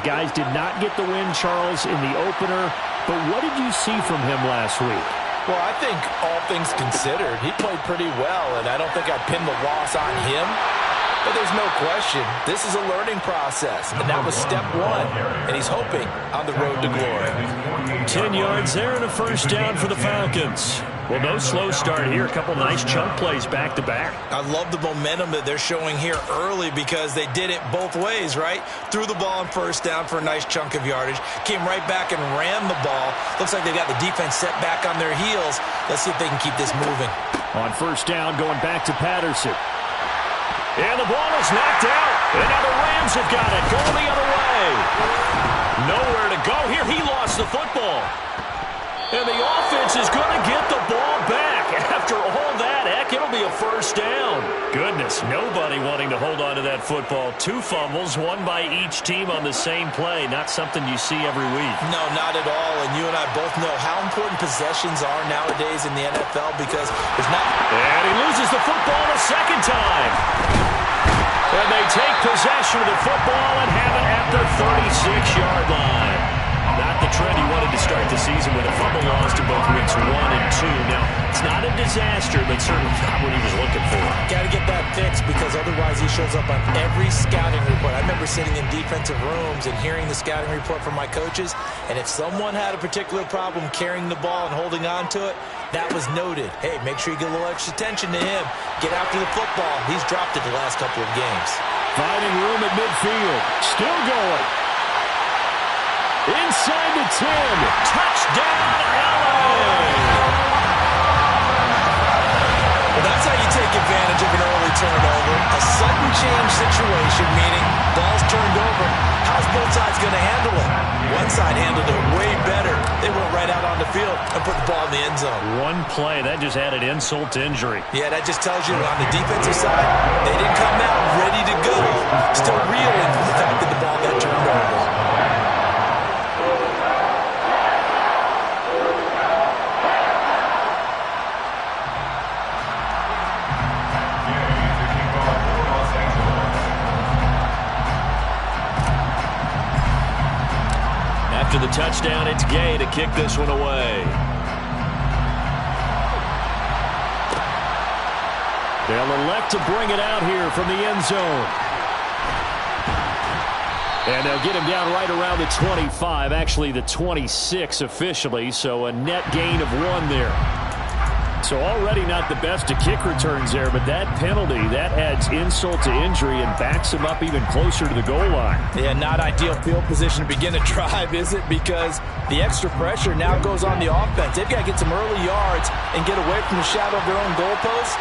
guys did not get the win, Charles, in the opener. But what did you see from him last week? Well, I think all things considered, he played pretty well, and I don't think I'd pin the loss on him. But there's no question, this is a learning process, and that was step one, and he's hoping on the road to glory. 10 yards there and a first down for the Falcons. Well, no slow start here. A couple nice chunk plays back-to-back. I love the momentum that they're showing here early because they did it both ways, right? Threw the ball on first down for a nice chunk of yardage, came right back and ran the ball. Looks like they got the defense set back on their heels. Let's see if they can keep this moving. On first down, going back to Patterson. And the ball is knocked out. And now the Rams have got it. Going the other way. Nowhere to go here. He lost the football. And the offense is going to get the ball back. After all that, heck, it'll be a first down. Goodness, nobody wanting to hold on to that football. 2 fumbles, one by each team on the same play. Not something you see every week. No, not at all. And you and I both know how important possessions are nowadays in the NFL because there's not... And he loses the football a second time. And they take possession of the football and have it at the 36-yard line. Not the trend he wanted to start the season with a fumble loss to both weeks 1 and 2. Now, it's not a disaster, but certainly not what he was looking for. Got to get that fixed because otherwise he shows up on every scouting report. I remember sitting in defensive rooms and hearing the scouting report from my coaches, and if someone had a particular problem carrying the ball and holding on to it, that was noted. Hey, make sure you get a little extra attention to him. Get after the football. He's dropped it the last couple of games. Finding room at midfield. Still going. Inside the 10. Touchdown, LA! Well, that's how you take advantage of an early turnover. A sudden change situation, meaning ball's turned over. How's both sides going to handle it? One side handled it way better. They went right out on the field and put the ball in the end zone. One play, that just added insult to injury. Yeah, that just tells you on the defensive side, they didn't come out ready to go. Still reeling from the fact that the ball got turned over. After the touchdown, it's Gay to kick this one away. They'll elect to bring it out here from the end zone. And they'll get him down right around the 25, actually the 26 officially, so a net gain of 1 there. So already not the best of kick returns there, but that penalty, that adds insult to injury and backs him up even closer to the goal line. Yeah, not ideal field position to begin a drive, is it? Because the extra pressure now goes on the offense. They've got to get some early yards and get away from the shadow of their own goalposts.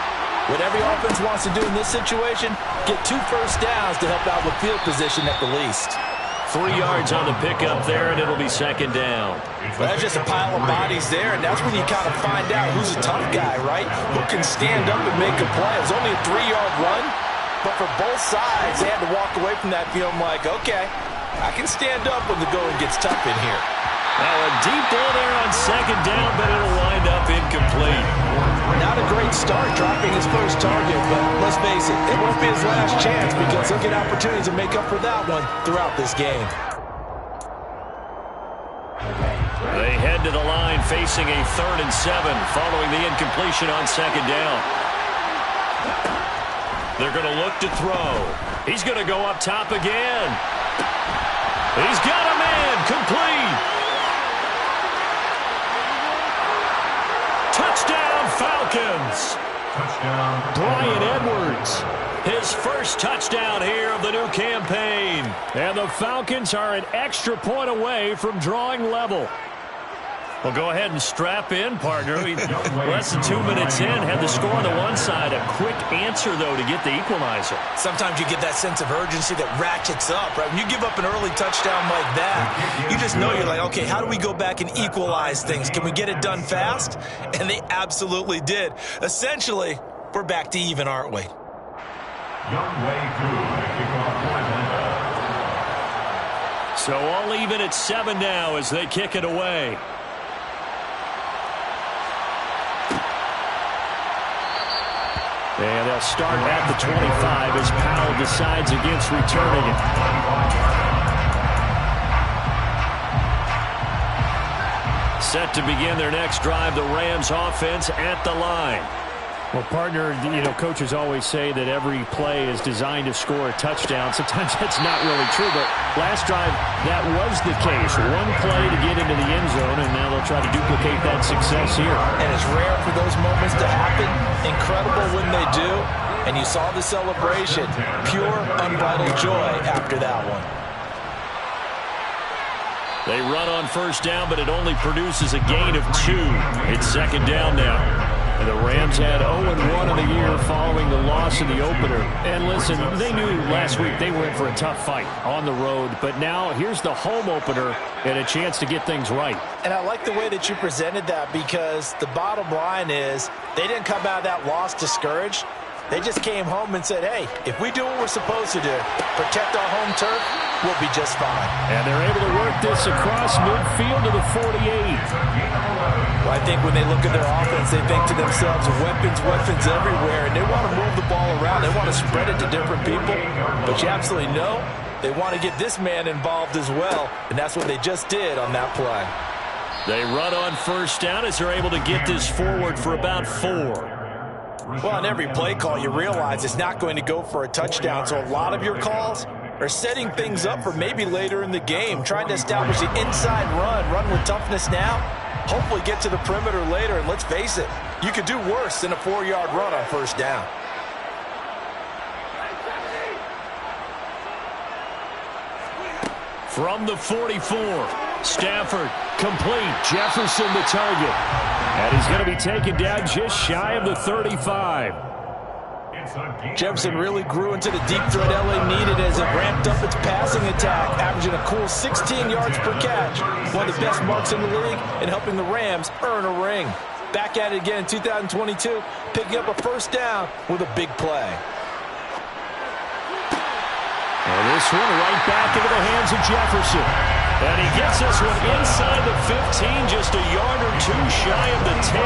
What every offense wants to do in this situation, get 2 first downs to help out with field position at the least. 3 yards on the pickup there, and it'll be second down. Well, that's just a pile of bodies there, and that's when you kind of find out who's a tough guy, right? Who can stand up and make a play. It was only a 3-yard run, but for both sides, they had to walk away from that feeling like, okay, I can stand up when the going gets tough in here. Now a deep ball there on second down, but it'll wind up incomplete. Not a great start dropping his first target, but let's face it, it won't be his last chance because he'll get opportunities to make up for that one throughout this game. They head to the line facing a 3rd and 7 following the incompletion on second down. They're going to look to throw. He's going to go up top again. He's got a man, complete. Touchdown, Falcons. Touchdown. Bryan Edwards. His first touchdown here of the new campaign. And the Falcons are an extra point away from drawing level. Well, go ahead and strap in, partner. Less than 2 minutes in, had the score on the one side. A quick answer, though, to get the equalizer. Sometimes you get that sense of urgency that ratchets up, right? When you give up an early touchdown like that, you just know you're like, okay, how do we go back and equalize things? Can we get it done fast? And they absolutely did. Essentially, we're back to even, aren't we? So all even at 7 now as they kick it away. And they'll start at the 25 as Powell decides against returning it. Set to begin their next drive, the Rams offense at the line. Well, partner, coaches always say that every play is designed to score a touchdown. Sometimes that's not really true, but last drive, that was the case. One play to get into the end zone, and now they'll try to duplicate that success here. And it's rare for those moments to happen. Incredible when they do. And you saw the celebration. Pure, unbridled joy after that one. They run on first down, but it only produces a gain of 2. It's second down now. And the Rams had 0-1 in the year following the loss in the opener. And listen, they knew last week they were in for a tough fight on the road. But now here's the home opener and a chance to get things right. And I like the way that you presented that, because the bottom line is they didn't come out of that loss discouraged. They just came home and said, hey, if we do what we're supposed to do, protect our home turf, we'll be just fine. And they're able to work this across midfield to the 48. Well, I think when they look at their offense, they think to themselves, weapons everywhere, and they want to move the ball around. They want to spread it to different people. But you absolutely know they want to get this man involved as well, and that's what they just did on that play. They run on first down as they're able to get this forward for about 4. Well, on every play call, you realize it's not going to go for a touchdown, so a lot of your calls are setting things up for maybe later in the game, trying to establish the inside run with toughness now, hopefully get to the perimeter later, and let's face it, you could do worse than a 4-yard run on first down. From the 44, Stafford complete. Jefferson the target. And he's going to be taken down just shy of the 35. Jefferson really grew into the deep threat LA needed as it ramped up its passing attack, averaging a cool 16 yards per catch. One of the best marks in the league and helping the Rams earn a ring. Back at it again in 2022, picking up a first down with a big play. And this one right back into the hands of Jefferson. And he gets this one inside the 15, just a yard or 2 shy of the 10.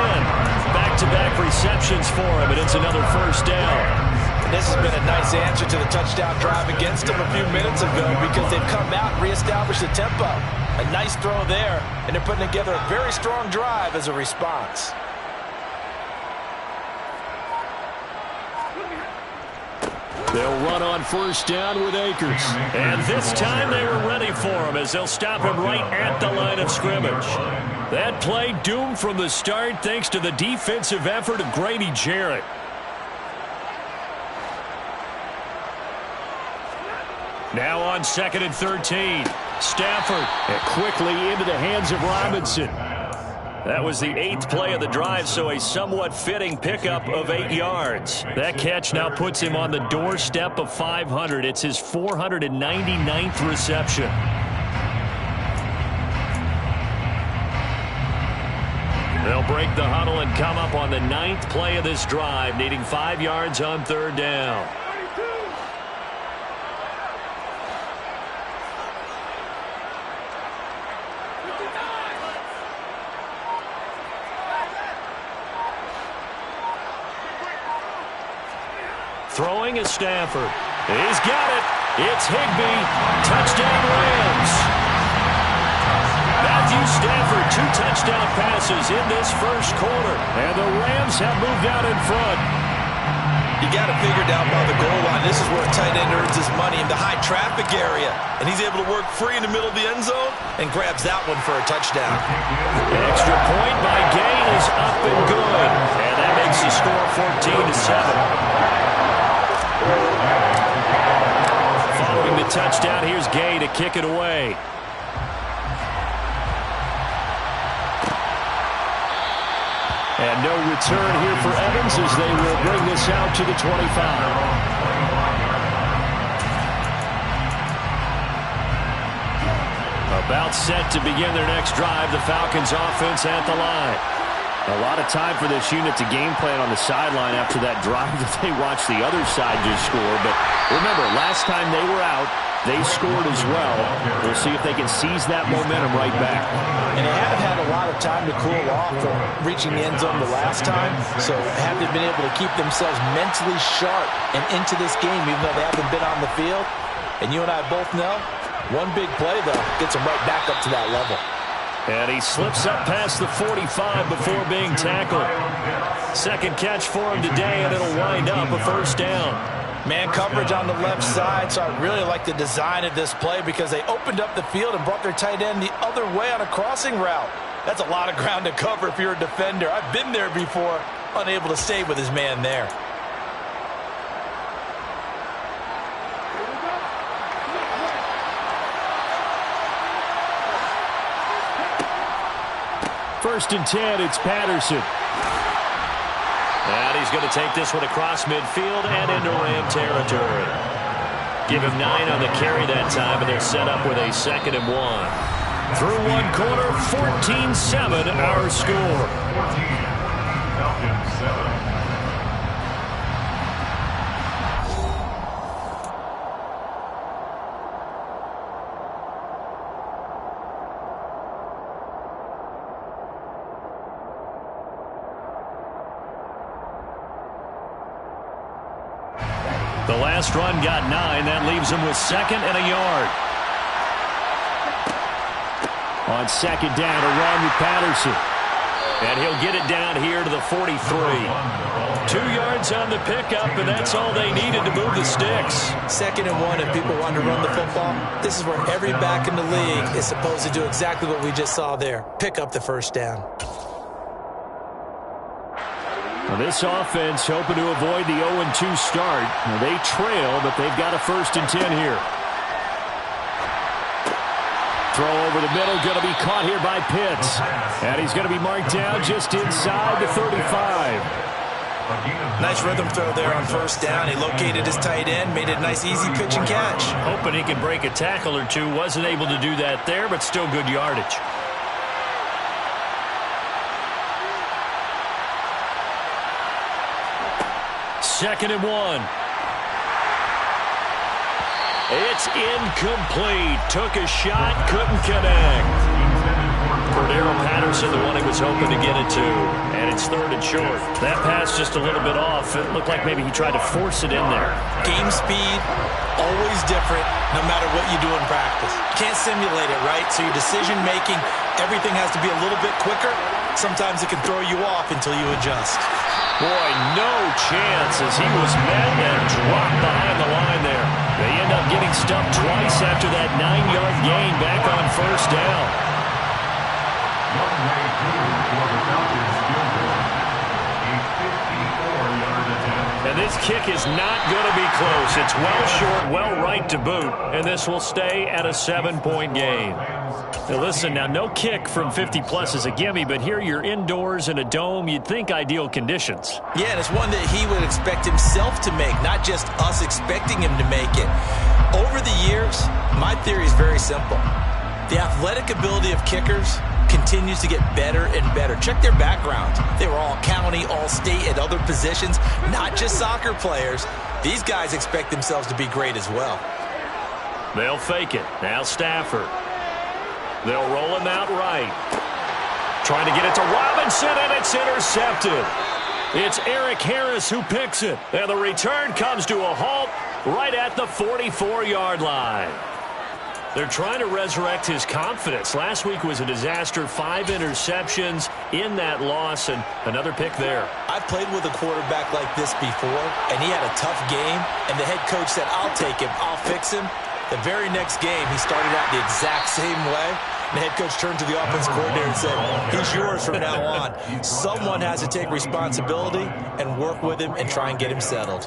Back-to-back receptions for him, and it's another first down. And this has been a nice answer to the touchdown drive against them a few minutes ago, because they've come out and reestablished the tempo. A nice throw there, and they're putting together a very strong drive as a response. They'll run on first down with Akers. And this time they were ready for him, as they'll stop him right at the line of scrimmage. That play doomed from the start thanks to the defensive effort of Grady Jarrett. Now on 2nd and 13. Stafford, and quickly into the hands of Robinson. That was the 8th play of the drive, so a somewhat fitting pickup of 8 yards. That catch now puts him on the doorstep of 500. It's his 499th reception. They'll break the huddle and come up on the 9th play of this drive, needing 5 yards on 3rd down. Throwing is Stafford. He's got it. It's Higbee. Touchdown Rams. Matthew Stafford, 2 touchdown passes in this first quarter. And the Rams have moved out in front. You got to figure down by the goal line. This is where a tight end earns his money, in the high traffic area. And he's able to work free in the middle of the end zone and grabs that one for a touchdown. An extra point by Gay is up and good. And that makes the score 14-7. Following the touchdown, here's Gay to kick it away. And no return here for Evans as they will bring this out to the 25. About set to begin their next drive, the Falcons offense at the line. A lot of time for this unit to game plan on the sideline after that drive that they watched the other side just score. But remember, last time they were out, they scored as well. We'll see if they can seize that momentum right back. And they haven't had a lot of time to cool off from reaching the end zone the last time, so haven't been able to keep themselves mentally sharp and into this game, even though they haven't been on the field. And you and I both know, one big play, though, gets them right back up to that level. And he slips up past the 45 before being tackled. Second catch for him today, and it'll wind up a first down. Man coverage on the left side, so I really like the design of this play because they opened up the field and brought their tight end the other way on a crossing route. That's a lot of ground to cover if you're a defender. I've been there before, unable to stay with his man there. First and 10, it's Patterson. And he's going to take this one across midfield and into Ram territory. Give him 9 on the carry that time, and they're set up with a 2nd and 1. Through one quarter, 14-7 our score. Falcons 7. The last run got 9. That leaves him with 2nd and a yard. On 2nd down, a run with Patterson. And he'll get it down here to the 43. 2 yards on the pickup, and that's all they needed to move the sticks. 2nd and 1, if people want to run the football, this is where every back in the league is supposed to do exactly what we just saw there. Pick up the first down. Well, this offense hoping to avoid the 0-2 start. Now, they trail, but they've got a 1st and 10 here. Throw over the middle, going to be caught here by Pitts. And he's going to be marked down just inside the 35. Nice rhythm throw there on first down. He located his tight end, made it a nice easy pitch and catch. Hoping he could break a tackle or two. Wasn't able to do that there, but still good yardage. Second and 1. It's incomplete. Took a shot, couldn't connect. Cordero Patterson, the one he was hoping to get it to. And it's 3rd and short. That pass just a little bit off. It looked like maybe he tried to force it in there. Game speed, always different, no matter what you do in practice. Can't simulate it, right? So your decision-making, everything has to be a little bit quicker. Sometimes it can throw you off until you adjust. Boy, no chance as he was met and dropped behind the line there. They end up getting stumped twice after that 9-yard gain back on first down. And this kick is not going to be close. It's well short, well right to boot, and this will stay at a 7-point game. Now listen, now no kick from 50-plus is a gimme, but here you're indoors in a dome. You'd think ideal conditions. Yeah, and it's one that he would expect himself to make, not just us expecting him to make it. Over the years, my theory is very simple. The athletic ability of kickers continues to get better and better. Check their backgrounds. They were all county, all state, at other positions, not just soccer players. These guys expect themselves to be great as well. They'll fake it. Now Stafford. They'll roll him out right. Trying to get it to Robinson, and it's intercepted. It's Eric Harris who picks it. And the return comes to a halt right at the 44-yard line. They're trying to resurrect his confidence. Last week was a disaster. 5 interceptions in that loss, and another pick there. I've played with a quarterback like this before, and he had a tough game, and the head coach said, I'll take him, I'll fix him. The very next game, he started out the exact same way. The head coach turned to the offense coordinator and said, he's yours from now on. Someone has to take responsibility and work with him and try and get him settled.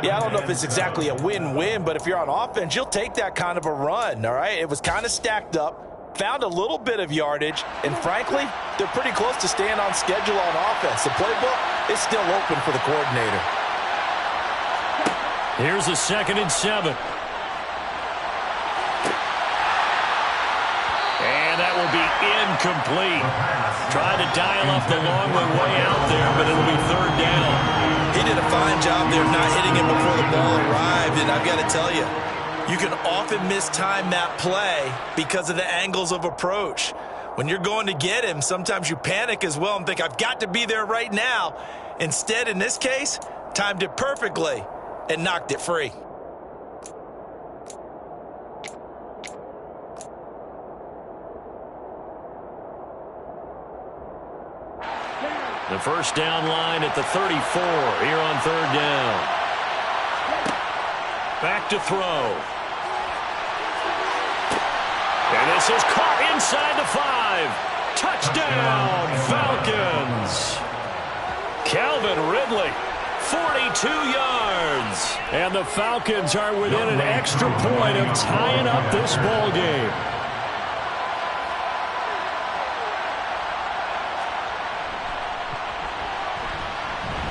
Yeah, I don't know if it's exactly a win-win, but if you're on offense, you'll take that kind of a run, all right? It was kind of stacked up, found a little bit of yardage, and frankly, they're pretty close to staying on schedule on offense. The playbook is still open for the coordinator. Here's a 2nd and 7. And that will be incomplete. Trying to dial up the long way out there, but it'll be 3rd down. He did a fine job there of not hitting him before the ball arrived, and I've got to tell you, you can often mistime that play because of the angles of approach. When you're going to get him, sometimes you panic as well and think, I've got to be there right now. Instead, in this case, timed it perfectly and knocked it free. The first down line at the 34 here on third down. Back to throw. And this is caught inside the 5. Touchdown, Falcons. Calvin Ridley, 42 yards. And the Falcons are within an extra point of tying up this ball game.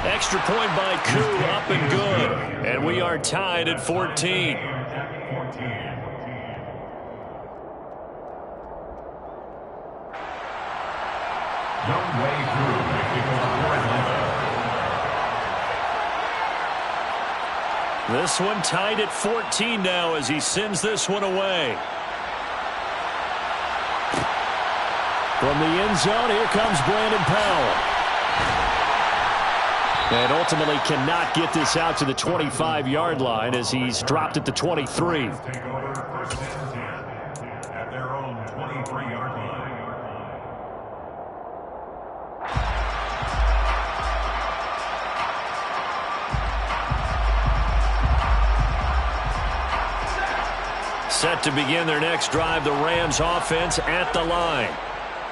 Extra point by Koo, up and good. And we are tied at 14. This one tied at 14 now as he sends this one away. From the end zone, here comes Brandon Powell. And ultimately cannot get this out to the 25-yard line as he's dropped at the 23. Take over first and 10 at their own 23-yard line. Set to begin their next drive, the Rams offense at the line.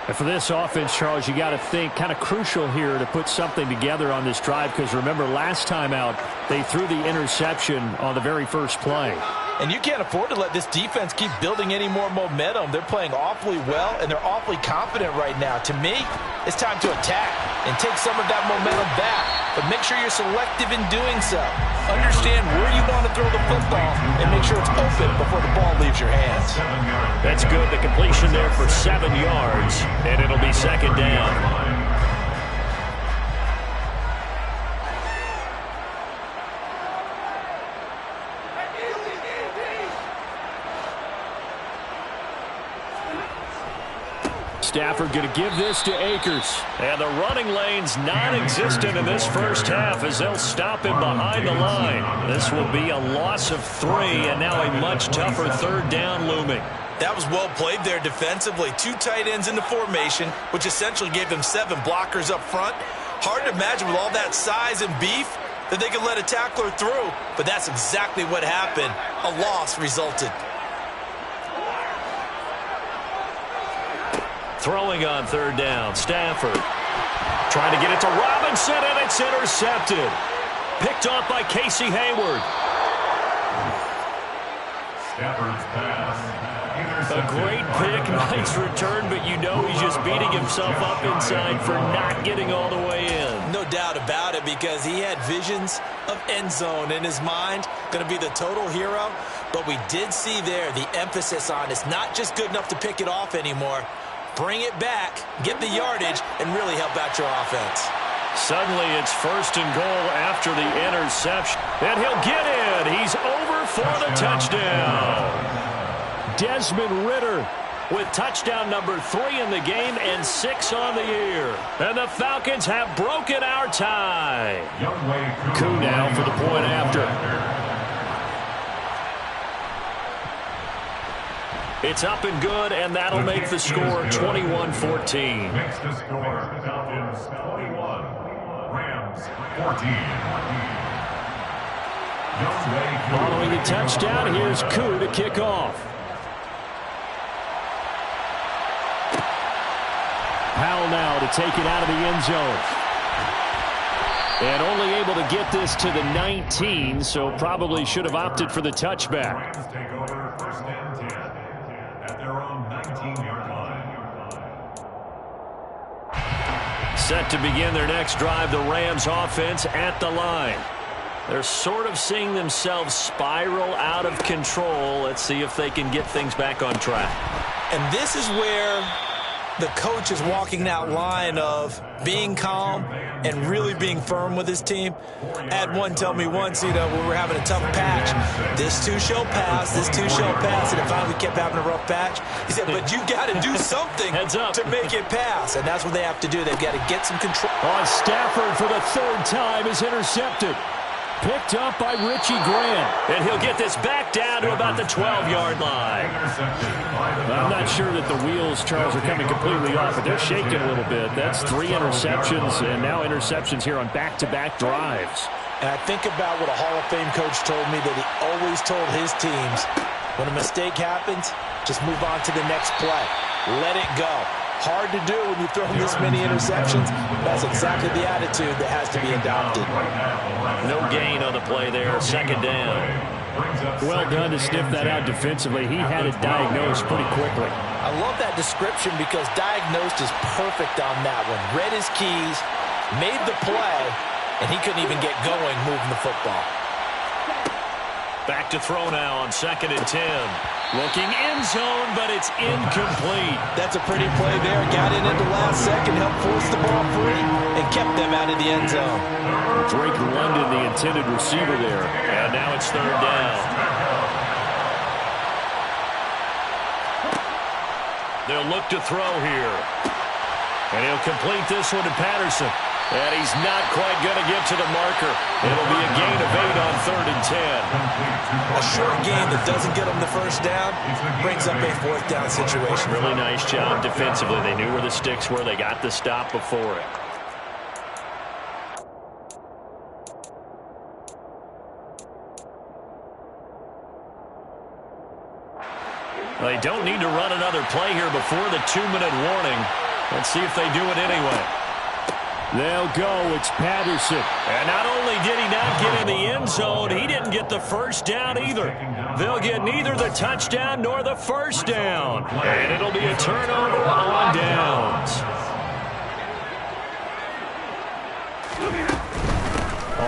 And for this offense, Charles, you got to think kind of crucial here to put something together on this drive, because remember last time out they threw the interception on the very first play. And you can't afford to let this defense keep building any more momentum. They're playing awfully well, and they're awfully confident right now. To me, it's time to attack and take some of that momentum back. But make sure you're selective in doing so. Understand where you want to throw the football and make sure it's open before the ball leaves your hands. That's good. The completion there for 7 yards, and it'll be second down. Stafford going to give this to Akers. And the running lane's non-existent in this first half as they'll stop him behind the line. This will be a loss of 3, and now a much tougher third down looming. That was well played there defensively. 2 tight ends in the formation, which essentially gave them 7 blockers up front. Hard to imagine with all that size and beef that they could let a tackler through, but that's exactly what happened. A loss resulted. Throwing on third down, Stafford trying to get it to Robinson, and it's intercepted. Picked off by Casey Hayward. Stafford's pass. A great pick, nice return, but you know he's just beating himself up inside for not getting all the way in. No doubt about it, because he had visions of end zone in his mind. Going to be the total hero. But we did see there the emphasis on it's not just good enough to pick it off anymore. Bring it back, get the yardage, and really help out your offense. Suddenly it's first and goal after the interception. And he'll get in. He's over for the touchdown. Desmond Ridder with touchdown number 3 in the game and 6 on the year. And the Falcons have broken our tie. Koo now for the point after. It's up and good, and that'll make the score 21-14. Makes the score Falcons 21, Rams 14. Following the touchdown, here's Koo to kick off. Powell now to take it out of the end zone. And only able to get this to the 19, so probably should have opted for the touchback. Rams take over first and 10 at their own 19-yard line. Set to begin their next drive, the Rams offense at the line. They're sort of seeing themselves spiral out of control. Let's see if they can get things back on track. And this is where the coach is walking that line of being calm and really being firm with his team. I had one tell me once, when we were having a tough patch, this too shall pass, this too shall pass, and finally we kept having a rough patch. He said, but you got to do something to make it pass, and that's what they have to do. They've got to get some control. Stafford for the 3rd time is intercepted. Picked up by Richie Grant. And he'll get this back down to about the 12-yard line. I'm not sure that the wheels, Charles, are coming completely off, but they're shaking a little bit. That's 3 interceptions, and now interceptions here on back-to-back drives. And I think about what a Hall of Fame coach told me, that he always told his teams, when a mistake happens, just move on to the next play. Let it go. Hard to do when you throw this many interceptions. That's exactly the attitude that has to be adopted. No gain on the play there. Second down. Well done to sniff that out defensively. He had it diagnosed pretty quickly. I love that description because diagnosed is perfect on that one. Read his keys, made the play, and he couldn't even get going moving the football. Back to throw now on 2nd and 10. Looking end zone, but it's incomplete. That's a pretty play there. Got in at the last second, helped force the ball free, and kept them out of the end zone. Drake London, the intended receiver there. And now it's 3rd down. They'll look to throw here. And he'll complete this one to Patterson. And he's not quite going to get to the marker. It'll be a gain of 8 on 3rd and 10. A short gain that doesn't get them the first down brings up a 4th down situation. Really nice job defensively. They knew where the sticks were. They got the stop before it. They don't need to run another play here before the 2-minute warning. Let's see if they do it anyway. They'll go. It's Patterson. And not only did he not get in the end zone, he didn't get the first down either. They'll get neither the touchdown nor the first down. And it'll be a turnover on downs.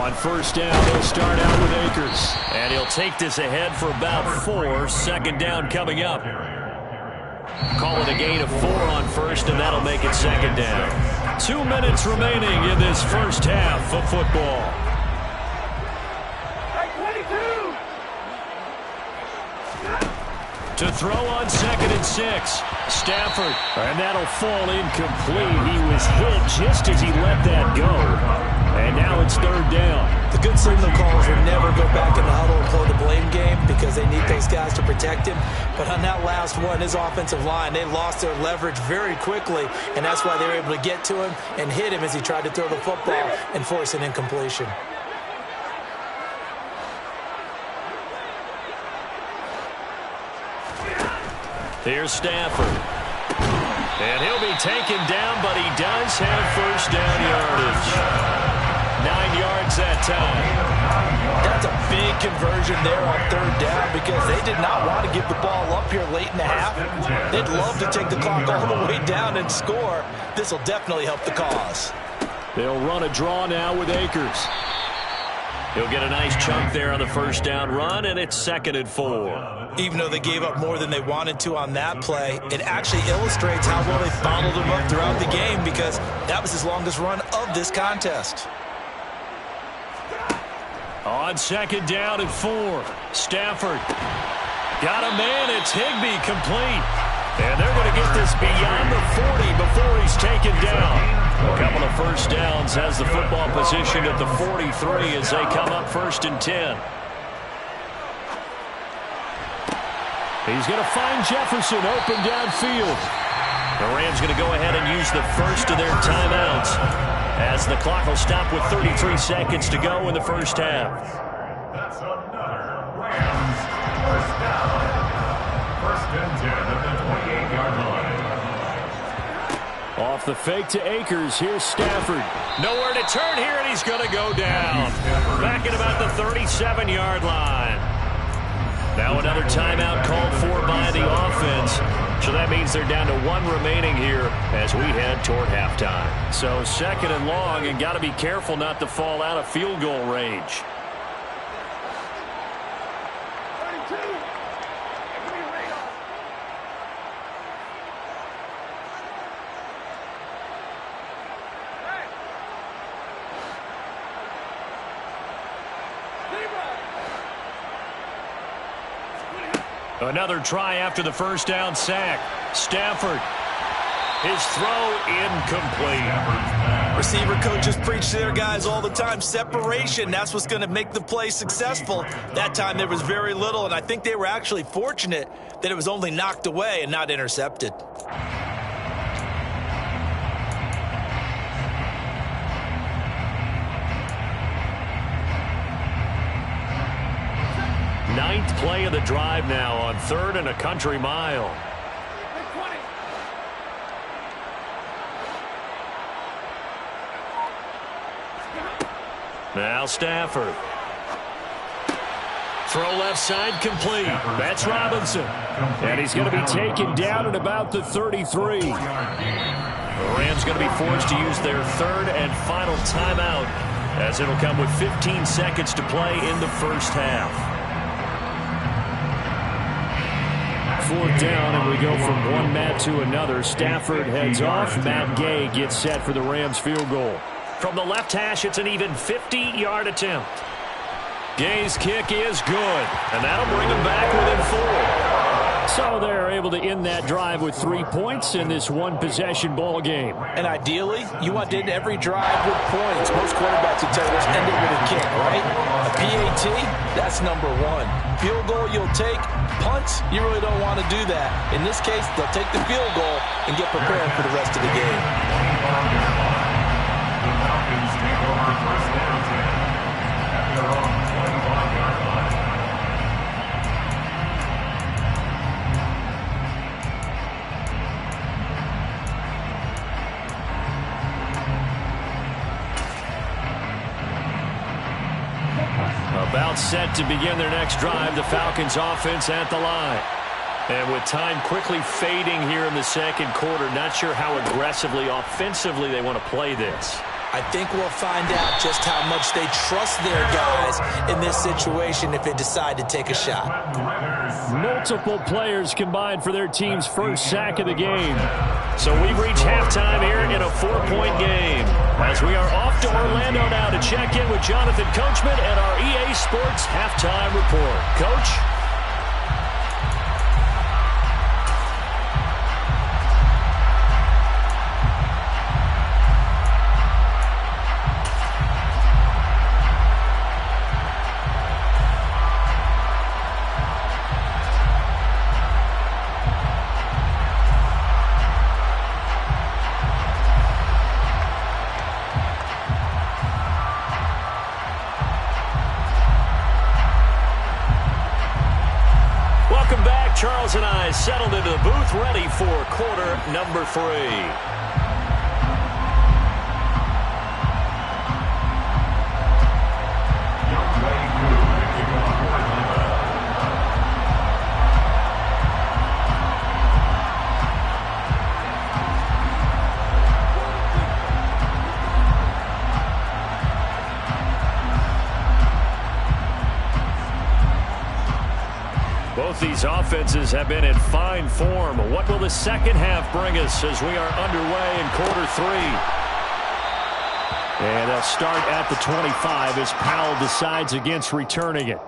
On first down, they'll start out with Akers. And he'll take this ahead for about 4. 2nd down coming up. Call it a gain of 4 on first, and that'll make it 2nd down. 2 minutes remaining in this first half of football. To throw on 2nd and 6. Stafford. And that'll fall incomplete. He was hit just as he let that go. And now it's 3rd down. The good signal calls would never go back in the huddle and play the blame game because they need those guys to protect him. But on that last one, his offensive line, they lost their leverage very quickly, and that's why they were able to get to him and hit him as he tried to throw the football and force an incompletion. Here's Stafford. And he'll be taken down, but he does have first down yardage. 9 yards that time. That's a big conversion there on 3rd down because they did not want to give the ball up here late in the half. They'd love to take the clock all the way down and score. This will definitely help the cause. They'll run a draw now with Akers. He'll get a nice chunk there on the first down run, and it's 2nd and 4. Even though they gave up more than they wanted to on that play, it actually illustrates how well they followed him up throughout the game because that was his longest run of this contest. On 2nd down and 4. Stafford. Got a man. It's Higbee complete. And they're going to get this beyond the 40 before he's taken down. A couple of first downs has the football positioned at the 43 as they come up 1st and 10. He's going to find Jefferson open downfield. The Rams going to go ahead and use the first of their timeouts as the clock will stop with 33 seconds to go in the first half. That's another Rams first down. 1st and 10 at the 28-yard line. Off the fake to Akers. Here's Stafford. Nowhere to turn here, and he's going to go down. Back at about the 37-yard line. Now another timeout called for by the offense. So that means they're down to 1 remaining here as we head toward halftime. So 2nd and long, and got to be careful not to fall out of field goal range. Another try after the first down sack. Stafford. His throw incomplete. Receiver coaches preach to their guys all the time. Separation, that's what's going to make the play successful. That time there was very little, and I think they were actually fortunate that it was only knocked away and not intercepted. Ninth play of the drive now on 3rd and a country mile. Now Stafford. Throw left side complete. That's Robinson. And he's going to be taken down at about the 33. The Rams going to be forced to use their 3rd and final timeout, as it'll come with 15 seconds to play in the first half. 4th down, and we go from one Matt to another. Stafford heads off. Matt Gay gets set for the Rams field goal. From the left hash, it's an even 50-yard attempt. Gay's kick is good, and that'll bring him back within 4. So they're able to end that drive with 3 points in this one-possession ball game. And ideally, you want to end every drive with points. Most quarterbacks would tell you, let's end it with a kick, right? A PAT, that's number 1. Field goal you'll take. Punts, you really don't want to do that. In this case, they'll take the field goal and get prepared for the rest of the game. The Falcons take over 1st and 10 at their own 25-yard line. About set to begin their next drive, the Falcons offense at the line. And with time quickly fading here in the second quarter, not sure how aggressively, offensively they want to play this. I think we'll find out just how much they trust their guys in this situation if they decide to take a shot. Multiple players combined for their team's first sack of the game. So we've reached halftime here in a 4-point game, as we are off to Orlando now to check in with Jonathan Coachman and our EA Sports Halftime Report. Coach? Charles and I settled into the booth, ready for quarter number 3. Both these offenses have been in fine form. What will the second half bring us as we are underway in quarter 3? And they'll start at the 25 as Powell decides against returning it.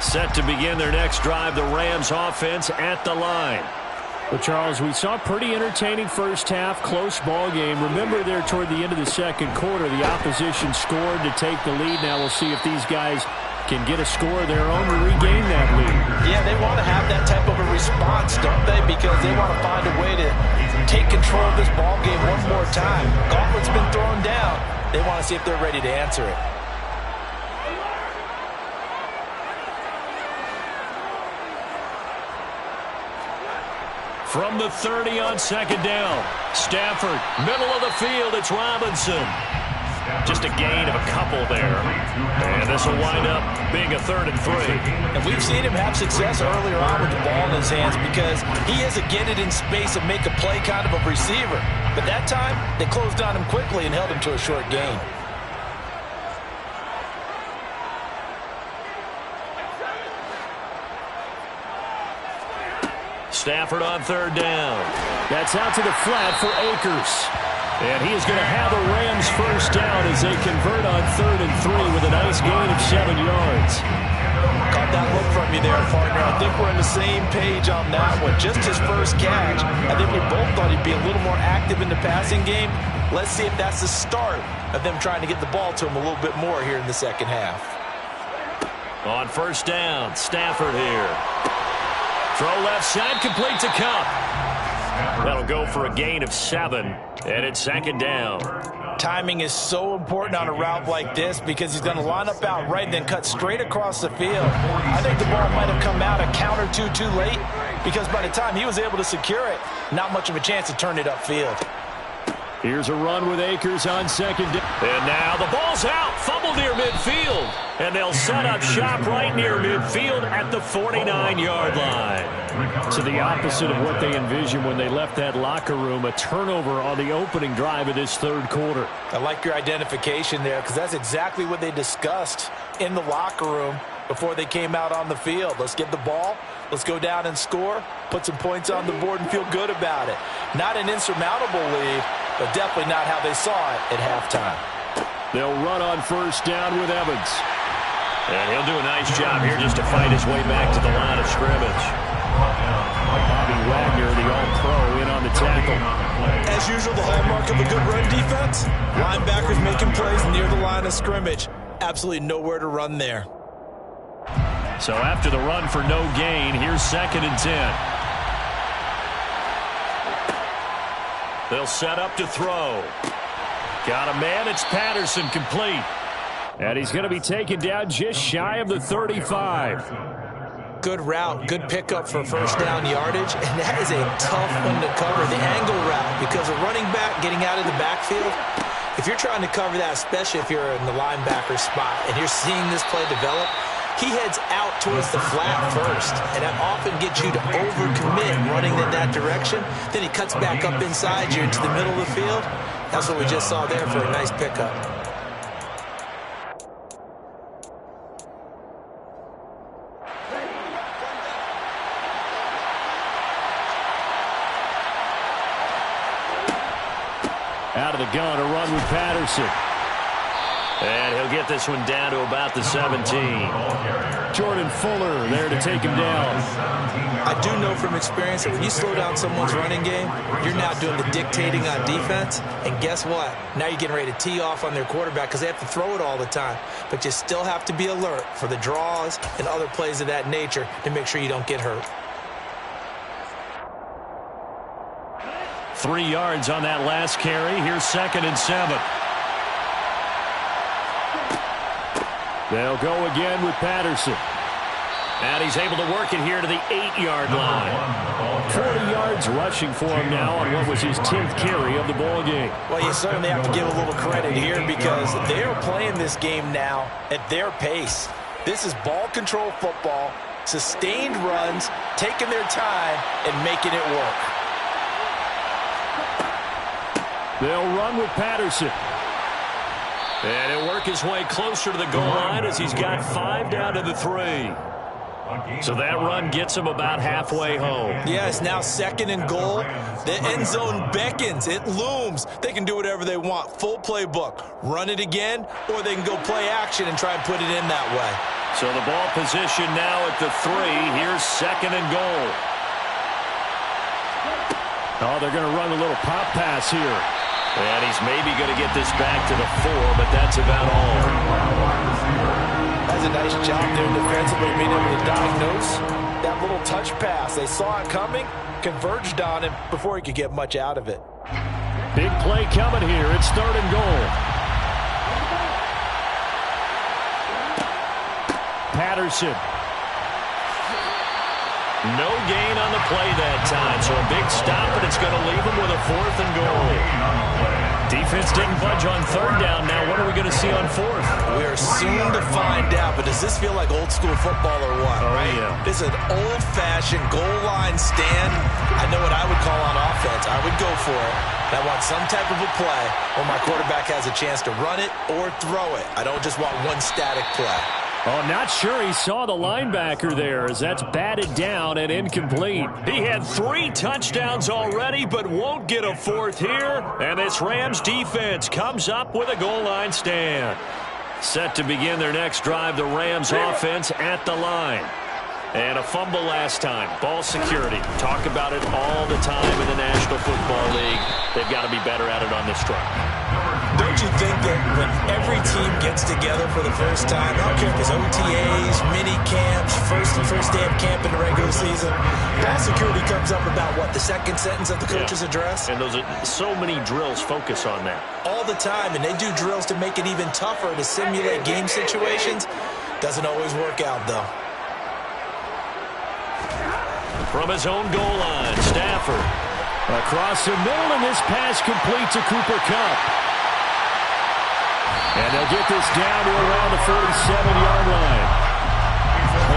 Set to begin their next drive, the Rams offense at the line. Well, Charles, we saw a pretty entertaining first half, close ball game. Remember there toward the end of the second quarter, the opposition scored to take the lead. Now we'll see if these guys can get a score of their own to regain that lead. Yeah, they want to have that type of a response, don't they? Because they want to find a way to take control of this ball game one more time. Gauntlet's been thrown down. They want to see if they're ready to answer it. From the 30 on second down. Stafford, middle of the field, it's Robinson. Just a gain of a couple there. And this will wind up being a 3rd and 3. And we've seen him have success earlier on with the ball in his hands because he is a get it in space and make a play kind of a receiver. But that time, they closed on him quickly and held him to a short gain. Stafford on 3rd down. That's out to the flat for Akers. And he is going to have the Rams first down as they convert on 3rd and 3 with a nice gain of 7 yards. Caught that look from you there, partner. I think we're on the same page on that one. Just his first catch. I think we both thought he'd be a little more active in the passing game. Let's see if that's the start of them trying to get the ball to him a little bit more here in the second half. On first down, Stafford here. Throw left side, complete to Cup. That'll go for a gain of 7, and it's second down. Timing is so important on a route like this because he's going to line up out right and then cut straight across the field. I think the ball might have come out a count or two too late because by the time he was able to secure it, not much of a chance to turn it upfield. Here's a run with Akers on second down. And now the ball's out. Fumble near midfield. And they'll set up shop right near midfield at the 49-yard line. So the opposite of what they envisioned when they left that locker room, a turnover on the opening drive of this third quarter. I like your identification there because that's exactly what they discussed in the locker room before they came out on the field. Let's get the ball. Let's go down and score, put some points on the board, and feel good about it. Not an insurmountable lead, but definitely not how they saw it at halftime. They'll run on first down with Evans. And he'll do a nice job here just to fight his way back to the line of scrimmage. Bobby Wagner, the all-pro, in on the tackle. As usual, the hallmark of a good run defense, linebackers making plays near the line of scrimmage. Absolutely nowhere to run there. So after the run for no gain, here's 2nd and 10. They'll set up to throw. Got a man. It's Patterson, complete. And he's going to be taken down just shy of the 35. Good route, good pickup for first down yardage, and that is a tough one to cover, the angle route, because a running back getting out of the backfield, if you're trying to cover that, especially if you're in the linebacker spot and you're seeing this play develop, he heads out towards the flat first, and that often gets you to overcommit running in that direction. Then he cuts back up inside you into the middle of the field. That's what we just saw there for a nice pickup. Out of the gun, a run with Patterson. And he'll get this one down to about the 17. Jordan Fuller there to take him down. I do know from experience that when you slow down someone's running game, you're now doing the dictating on defense. And guess what? Now you're getting ready to tee off on their quarterback because they have to throw it all the time. But you still have to be alert for the draws and other plays of that nature to make sure you don't get hurt. 3 yards on that last carry. Here's 2nd and 7. They'll go again with Patterson. And he's able to work it here to the 8-yard line. 40 yards rushing for him now on what was his 10th carry of the ball game. Well, you certainly have to give a little credit here because they are playing this game now at their pace. This is ball control football, sustained runs, taking their time, and making it work. They'll run with Patterson. And he'll work his way closer to the goal line as he's got 5 down to the 3. So that run gets him about halfway home. Yes, now 2nd and goal. The end zone beckons. It looms. They can do whatever they want. Full playbook. Run it again, or they can go play action and try and put it in that way. So the ball position now at the 3. Here's 2nd and goal. Oh, they're going to run a little pop pass here. And he's maybe going to get this back to the 4, but that's about all. That's a nice job there defensively, being able to diagnose that little touch pass. They saw it coming, converged on him before he could get much out of it. Big play coming here. It's 3rd and goal. Patterson. No gain on the play that time, so a big stop, and it's going to leave him with a 4th and goal. Defense didn't budge on 3rd down. Now what are we going to see on 4th? We are soon to find out, but does this feel like old school football or what? Oh, right? yeah. This is an old-fashioned goal line stand. I know what I would call on offense. I would go for it. I want some type of a play where my quarterback has a chance to run it or throw it. I don't just want one static play. Oh, not sure he saw the linebacker there as that's batted down and incomplete. He had 3 touchdowns already, but won't get a 4th here. And this Rams defense comes up with a goal line stand. Set to begin their next drive, the Rams offense at the line. And a fumble last time. Ball security. Talk about it all the time in the National Football League. They've got to be better at it on this drive. Don't you think that when every team gets together for the first time, I don't care if it's OTAs, mini camps, first day of camp in the regular season, ball security comes up about what, the second sentence of the coach's address? And those are so many drills focus on that. All the time, and they do drills to make it even tougher to simulate game situations. Doesn't always work out, though. From his own goal line, Stafford. Across the middle, and this pass complete to Cooper Kupp. And they'll get this down to around the 47-yard line.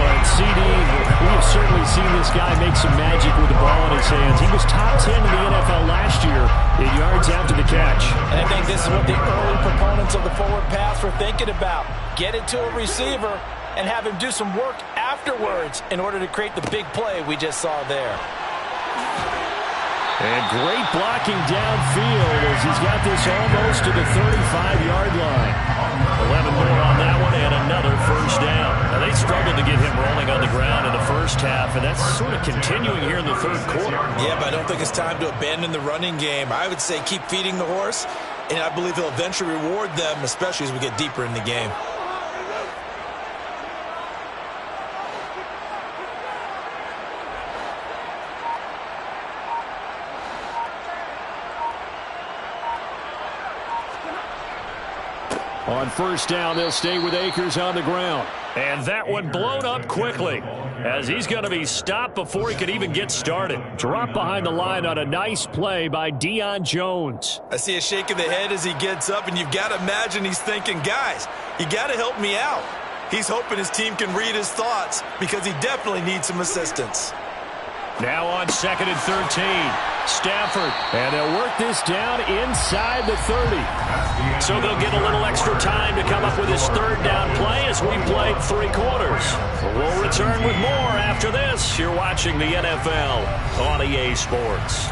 And CD, we have certainly seen this guy make some magic with the ball in his hands. He was top 10 in the NFL last year in yards after the catch. And I think this is what the early proponents of the forward pass were thinking about. Get it to a receiver and have him do some work afterwards in order to create the big play we just saw there. And great blocking downfield as he's got this almost to the 35-yard line. 11 more on that one and another first down. Now, they struggled to get him rolling on the ground in the first half, and that's sort of continuing here in the third quarter. Yeah, but I don't think it's time to abandon the running game. I would say keep feeding the horse, and I believe he'll eventually reward them, especially as we get deeper in the game. On first down, they'll stay with Akers on the ground. And that one blown up quickly as he's going to be stopped before he could even get started. Drop behind the line on a nice play by Deion Jones. I see a shake of the head as he gets up, and you've got to imagine he's thinking, guys, you got to help me out. He's hoping his team can read his thoughts because he definitely needs some assistance. Now on 2nd and 13. Stafford. And they'll work this down inside the 30. So they'll get a little extra time to come up with his third down play as we played 3 quarters. We'll return with more after this. You're watching the NFL on EA Sports.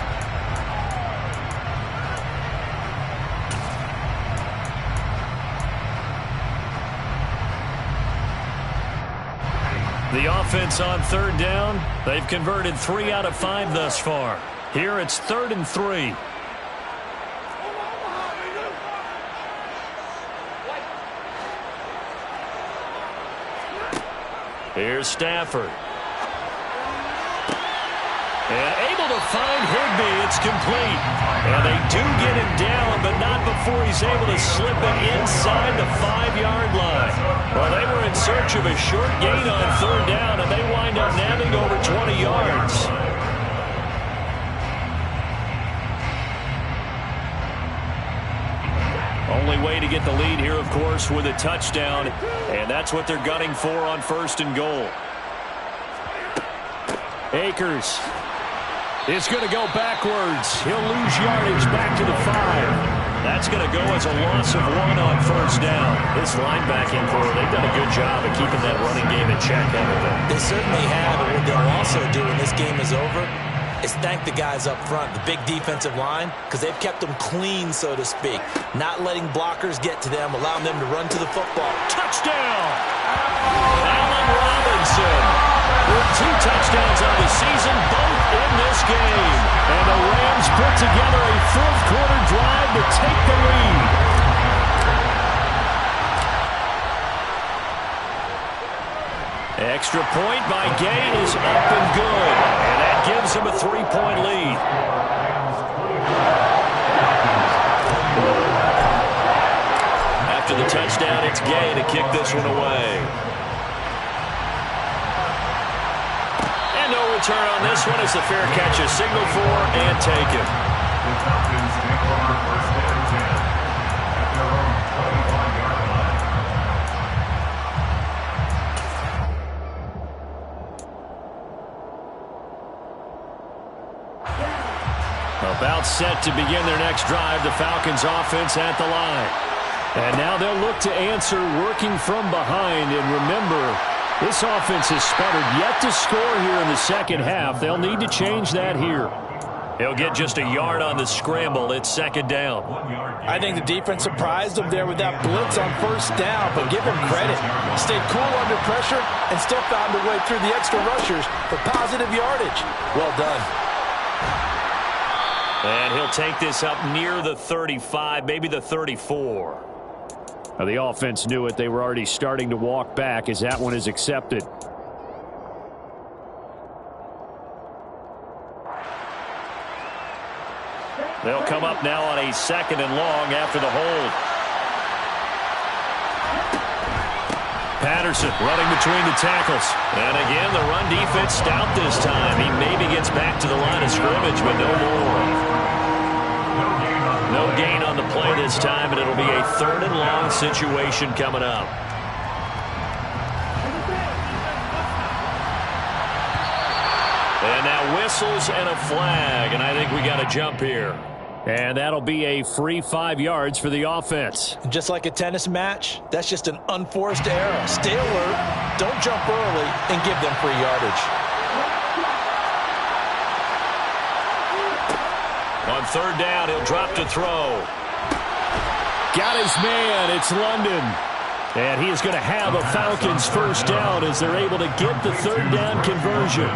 The offense on third down, they've converted 3 out of 5 thus far. Here it's 3rd and 3. Here's Stafford. And able to find Higbee. It's complete. And they do get him down, but not before he's able to slip it inside the 5-yard line. Well, they were in search of a short gain on third down, and they wind up nabbing over 20 yards. Only way to get the lead here, of course, with a touchdown, and that's what they're gunning for on 1st and goal. Akers is going to go backwards. He'll lose yardage back to the 5. That's going to go as a loss of 1 on 1st down. This linebacking core, they've done a good job of keeping that running game in check, haven't they? They certainly have, and what they'll also do when this game is over is thank the guys up front, the big defensive line, because they've kept them clean, so to speak. Not letting blockers get to them, allowing them to run to the football. Touchdown! Allen Robinson with 2 touchdowns on the season, both in this game. And the Rams put together a fourth-quarter drive to take the lead. Extra point by Gay is up and good. And that gives him a 3-point lead. After the touchdown, it's Gay to kick this one away. And no return on this one as the fair catch is signaled for and taken. The Falcons take over 1st and 10 at their own 25-yard line. About set to begin their next drive, the Falcons offense at the line. And now they'll look to answer working from behind. And remember, this offense has sputtered yet to score here in the second half. They'll need to change that here. He'll get just a yard on the scramble. It's second down. I think the defense surprised him there with that blitz on first down, but give him credit. Stayed cool under pressure and still found a way through the extra rushers for positive yardage. Well done. And he'll take this up near the 35, maybe the 34. Now, the offense knew it. They were already starting to walk back as that one is accepted. They'll come up now on a second and long after the hold. Patterson running between the tackles. And again, the run defense stout this time. He maybe gets back to the line of scrimmage, but no more. No gain on the play this time, and it'll be a third and long situation coming up. And now whistles and a flag, and I think we got a jump here. And that'll be a free 5 yards for the offense. Just like a tennis match, that's just an unforced error. Stay alert, don't jump early, and give them free yardage. On third down, he'll drop to throw. Got his man. It's London. And he is going to have a Falcons first down as they're able to get the third down conversion.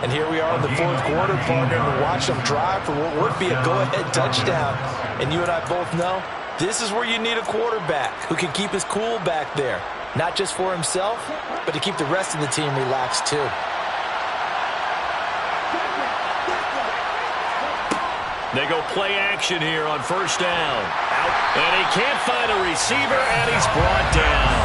And here we are in the fourth quarter, partner, to watch them drive for what would be a go-ahead touchdown. And you and I both know this is where you need a quarterback who can keep his cool back there. Not just for himself, but to keep the rest of the team relaxed too. They go play action here on first down. And he can't find a receiver, and he's brought down.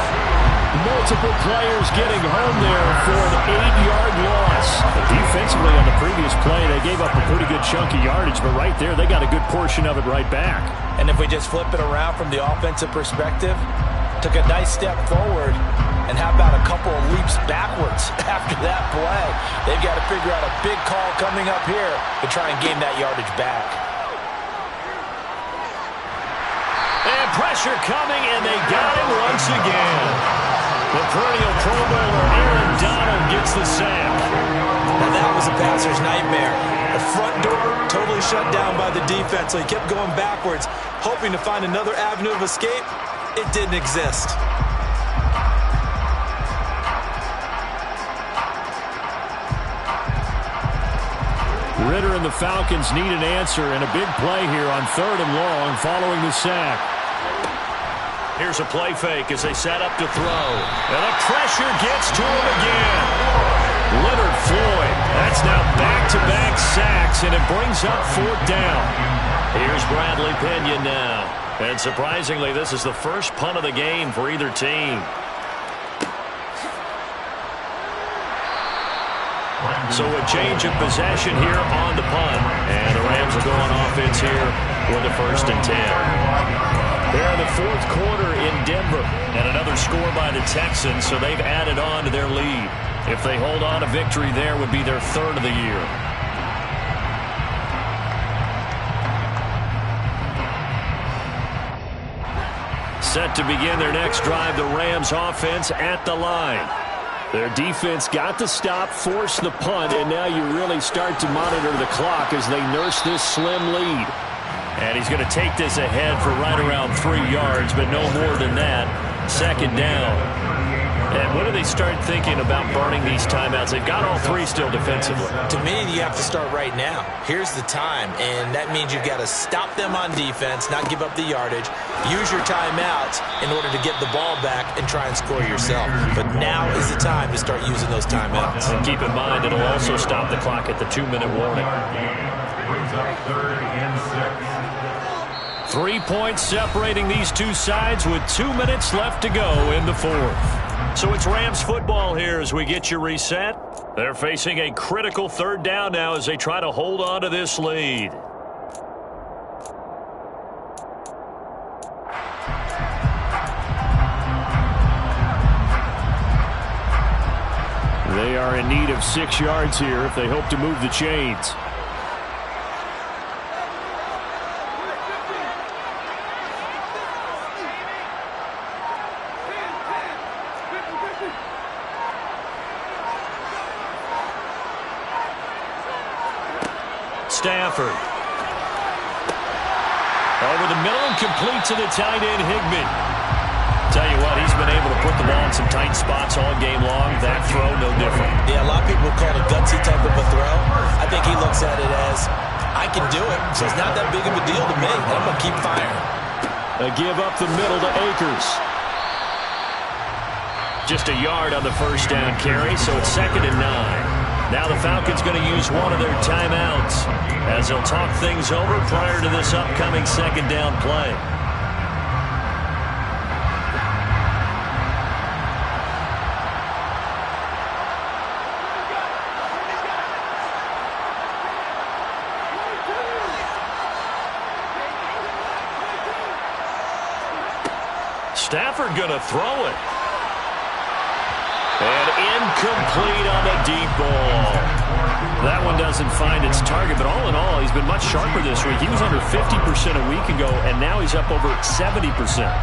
Multiple players getting home there for an 8-yard loss. Defensively on the previous play, they gave up a pretty good chunk of yardage, but right there, they got a good portion of it right back. And if we just flip it around from the offensive perspective, took a nice step forward, and how about a couple of leaps backwards after that play? They've got to figure out a big call coming up here to try and gain that yardage back. And pressure coming, and they got him once again. The perennial Pro Bowler Aaron Donald gets the sack. And that was a passer's nightmare. The front door totally shut down by the defense, so he kept going backwards, hoping to find another avenue of escape. It didn't exist. Ritter and the Falcons need an answer, and a big play here on third and long following the sack. Here's a play fake as they set up to throw. And the pressure gets to him again. Leonard Floyd. That's now back-to-back sacks, and it brings up fourth down. Here's Bradley Pinion now. And surprisingly, this is the first punt of the game for either team. So a change of possession here on the punt. And the Rams will go on offense here with a 1st and 10. They're in the fourth quarter in Denver. And another score by the Texans, so they've added on to their lead. If they hold on to victory there, would be their 3rd of the year. Set to begin their next drive, the Rams offense at the line. Their defense got the stop, forced the punt, and now you really start to monitor the clock as they nurse this slim lead. And he's going to take this ahead for right around 3 yards, but no more than that. Second down. And when do they start thinking about burning these timeouts? They've got all 3 still defensively. To me, you have to start right now. Here's the time, and that means you've got to stop them on defense, not give up the yardage, use your timeouts in order to get the ball back and try and score yourself. But now is the time to start using those timeouts. And keep in mind, it'll also stop the clock at the 2-minute warning. Brings up 3rd and 6. 3 points separating these two sides with 2 minutes left to go in the fourth. So it's Rams football here as we get you reset. They're facing a critical 3rd down now as they try to hold on to this lead. They are in need of 6 yards here if they hope to move the chains. Stafford. Over the middle and complete to the tight end, Higbee. Tell you what, he's been able to put the ball in some tight spots all game long. That throw, no different. Yeah, a lot of people call it a gutsy type of a throw. I think he looks at it as, I can do it, so it's not that big of a deal to me, and I'm going to keep firing. A give up the middle to Akers. Just a yard on the first down carry, so it's 2nd and 9. Now the Falcons going to use one of their timeouts as they'll talk things over prior to this upcoming 2nd down play. Stafford going to throw it. And incomplete on the deep ball. That one doesn't find its target, but all in all, he's been much sharper this week. He was under 50% a week ago, and now he's up over 70%.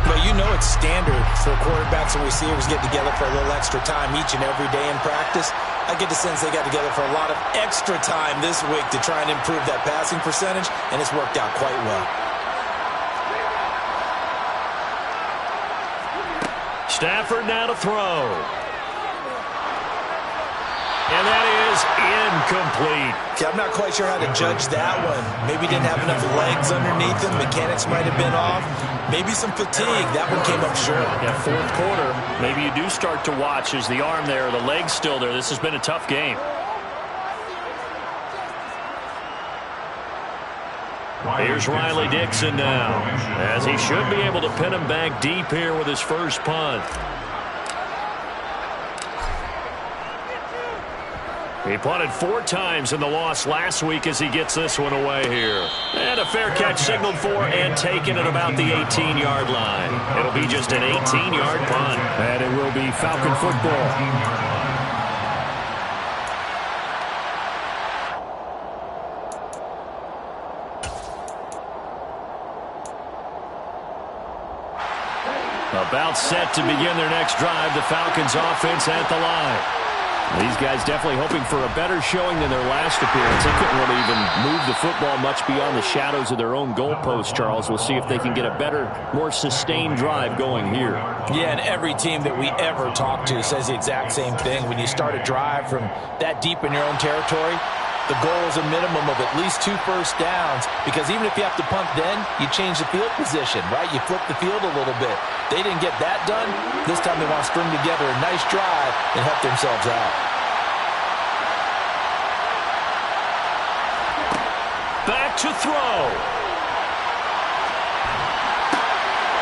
But you know it's standard for quarterbacks and receivers get together for a little extra time each and every day in practice. I get the sense they got together for a lot of extra time this week to try and improve that passing percentage, and it's worked out quite well. Stafford now to throw. And that is incomplete. See, I'm not quite sure how to judge that one. Maybe didn't have enough legs underneath him. Mechanics might have been off. Maybe some fatigue. That one came up short. Yeah, 4th quarter, maybe you do start to watch. Is the arm there, the leg's still there? This has been a tough game. Here's Riley Dixon now, as he should be able to pin him back deep here with his first punt. He punted 4 times in the loss last week as he gets this one away here. And a fair catch signaled for and taken at about the 18-yard line. It'll be just an 18-yard punt. And it will be Falcon football. About set to begin their next drive. The Falcons offense at the line. These guys definitely hoping for a better showing than their last appearance. They couldn't really even move the football much beyond the shadows of their own goalpost, Charles. We'll see if they can get a better, more sustained drive going here. Yeah, and every team that we ever talk to says the exact same thing. When you start a drive from that deep in your own territory, the goal is a minimum of at least 2 first downs, because even if you have to punt then, you change the field position, right? You flip the field a little bit. They didn't get that done. This time they want to string together a nice drive and help themselves out. Back to throw.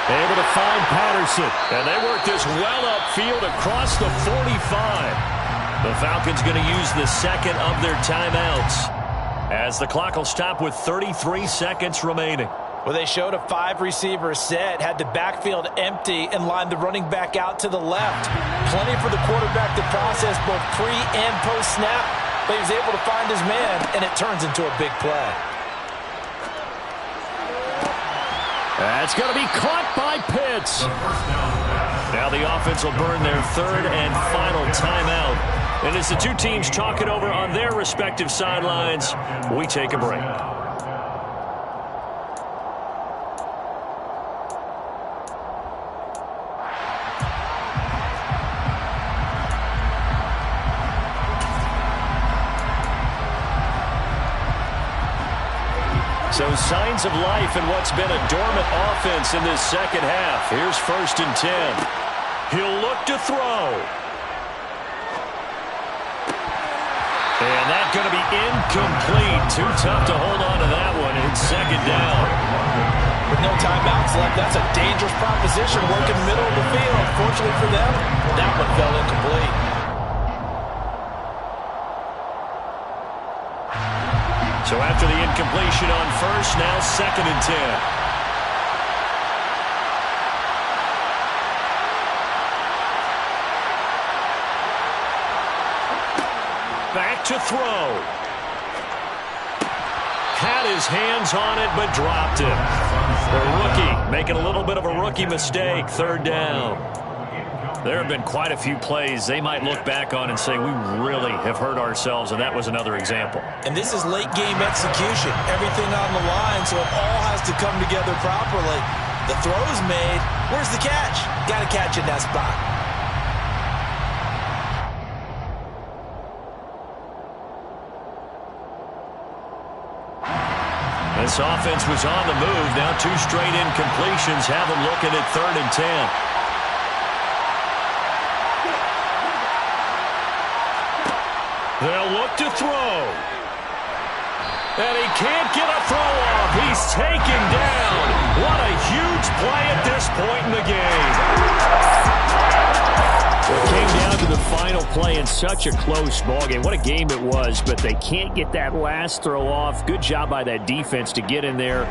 Able to find Patterson. And they work this well upfield across the 45. The Falcons going to use the 2nd of their timeouts as the clock will stop with 33 seconds remaining. Well, they showed a 5-receiver set, had the backfield empty, and lined the running back out to the left. Plenty for the quarterback to process both pre- and post-snap, but he was able to find his man, and it turns into a big play. That's going to be caught by Pitts. Now the offense will burn their 3rd and final timeout. And as the two teams talk it over on their respective sidelines, we take a break. So signs of life in what's been a dormant offense in this second half. Here's 1st and 10. He'll look to throw. And that's going to be incomplete. Too tough to hold on to that one. It's 2nd down. With no timeouts left, that's a dangerous proposition working middle of the field. Fortunately for them, that one fell incomplete. So after the incompletion on 1st, now 2nd and 10. Back to throw. Had his hands on it, but dropped it. The rookie making a little bit of a rookie mistake. 3rd down. There have been quite a few plays they might look back on and say, we really have hurt ourselves, and that was another example. And this is late game execution. Everything on the line, so it all has to come together properly. The throw's made. Where's the catch? Got to catch in that spot. This offense was on the move. Now 2 straight incompletions have them looking at 3rd and 10. They'll look to throw. And he can't get a throw off. He's taken down. What a huge play at this point in the game. It came down to the final play in such a close ballgame. What a game it was, but they can't get that last throw off. Good job by that defense to get in there.